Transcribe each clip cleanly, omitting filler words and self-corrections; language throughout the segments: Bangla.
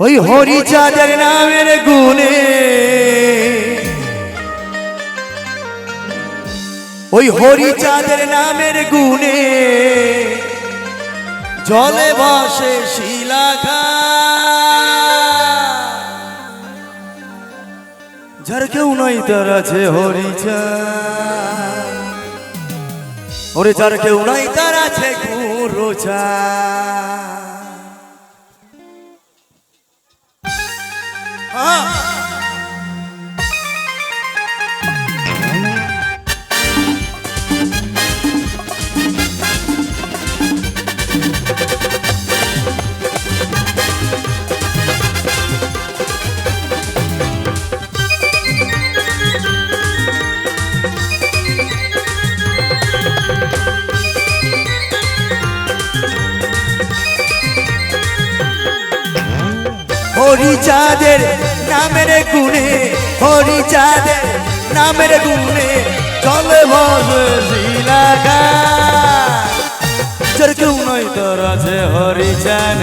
ওই হরিচাঁদের নামের গুণে, ওই হরিচাঁদের নামের গুণে জলে ভাসে শিলাখা। যার কেউ নাই তার আছে হরিচাঁদ, ওরে যার কেউ নাই তার আছে গুরুচাঁদ। হরিচাঁদের নামের গুণে, হরিচাঁদের নামের গুণে চলে ভাসে শিলাখা। যার কেউ নাই তার আছে হরিচাঁদ,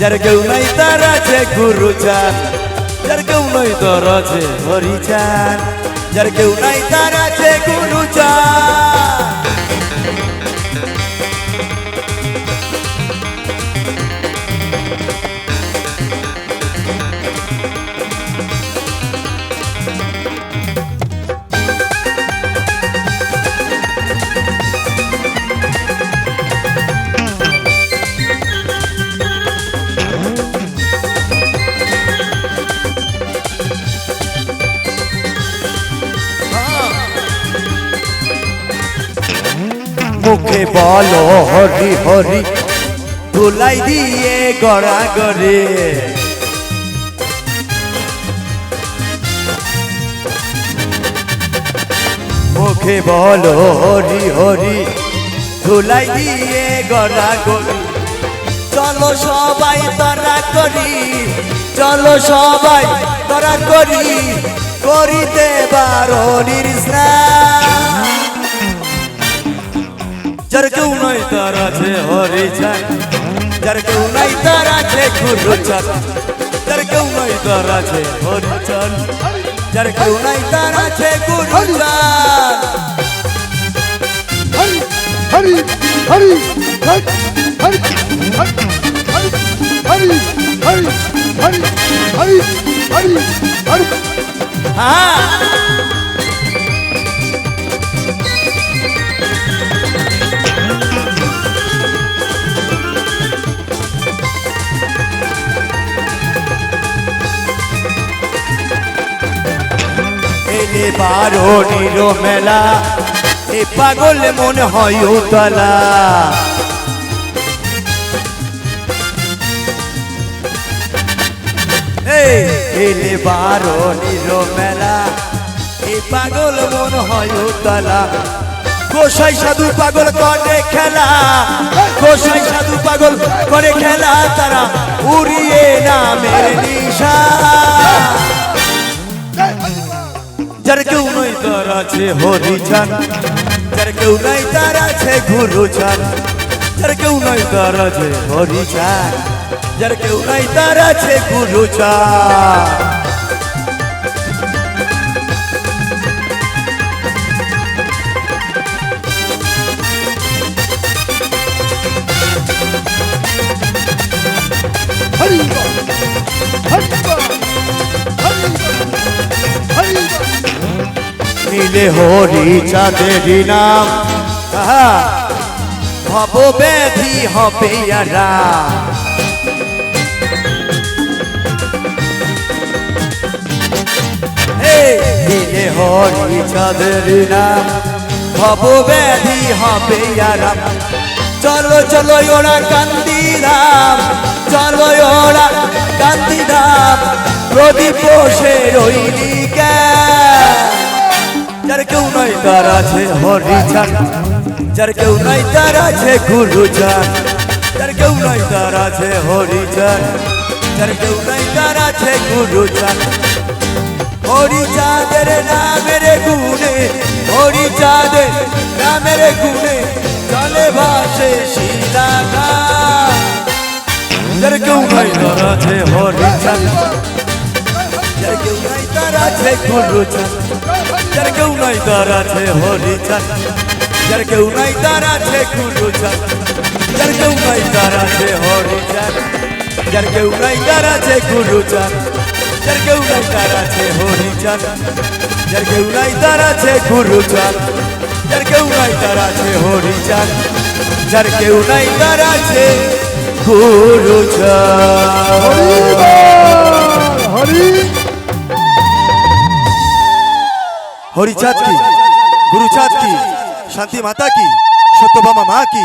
যার কেউ নাই তার আছে গুরুচাঁদ। যার কেউ নাই তার আছে হরিচাঁদ, যার কেউ নাই তার আছে গুরুচাঁদ। মুখে বলো হরি হরি, ধুলাই দিয়ে গড়া গড়ে। মুখে বলো হরি হরি, ধুলাই দিয়ে গড়া গড়ে। চলো সবাই তারা করি, চলো সবাই তারা করি, করিতে বারণীর স্নান। যার কেউ নাই তার আছে হরিচাঁদ, যার কেউ নাই তার আছে গুরুচাঁদ। যার কেউ নাই তার আছে হরিচাঁদ, যার কেউ নাই তার আছে গুরুচাঁদ। হরি হরি হরি হরি হরি হরি হরি হরি হরি হরি হরি হরি। এলে বারণীর মেলা, এ পাগল মন হয় উতলা। এলে বারণীর মেলা, এ পাগল মন হয় উতলা। গোসাই সাধু পাগল করে খেলা, গোসাই সাধু পাগল করে খেলা, তারা উড়িয়ে নামের নিশা। যার কেউ নাই তার আছে হরিচাঁদ, যার কেউ নাই তার আছে গুরুচাঁদ। যার কেউ নাই তার আছে হরিচাঁদ, যার কেউ নাই তার আছে গুরুচাঁদ। হরি হরি হরি নীলে হরিচাঁদের নাম, ভব ব্যাধি হবে আরাম। নীলে হরিচাঁদের নাম, ভব ব্যাধি হবে আরাম। চলো চলো ওরা কান্দিরাম, চলো ওরা কান্দিরাম, প্রদীপ বসে রইলি কেন। যার কেউ নাই তার আছে হরিচাঁদ, যার কেউ নাই তার আছে গুরুচাঁদ। যার কেউ নাই তার আছে হরিচাঁদ, যার কেউ নাই তার আছে গুরুচাঁদ। হরিচাঁদের নামের গুণে, হরিচাঁদের নামের গুণে চলে ভাসে শিলাখা। যার কেউ নাই তার আছে হরিচাঁদ যার কেউ নাই তার আছে গুরুচাঁদ যার কেউ নাই তার আছে হরিচাঁদ যার কেউ নাই তার আছে গুরুচাঁদ যার কেউ নাই তার আছে হরিচাঁদ যার কেউ নাই তার আছে গুরুচাঁদ যার কেউ নাই তার আছে হরিচাঁদ যার কেউ নাই তার আছে গুরুচাঁদ যার কেউ নাই তার আছে হরিচাঁদ যার কেউ নাই তার আছে গুরুচাঁদ হরি হরিচাঁদ কি গুরুচাঁদ কি শান্তি মাতা কি সত্যভামা মা কি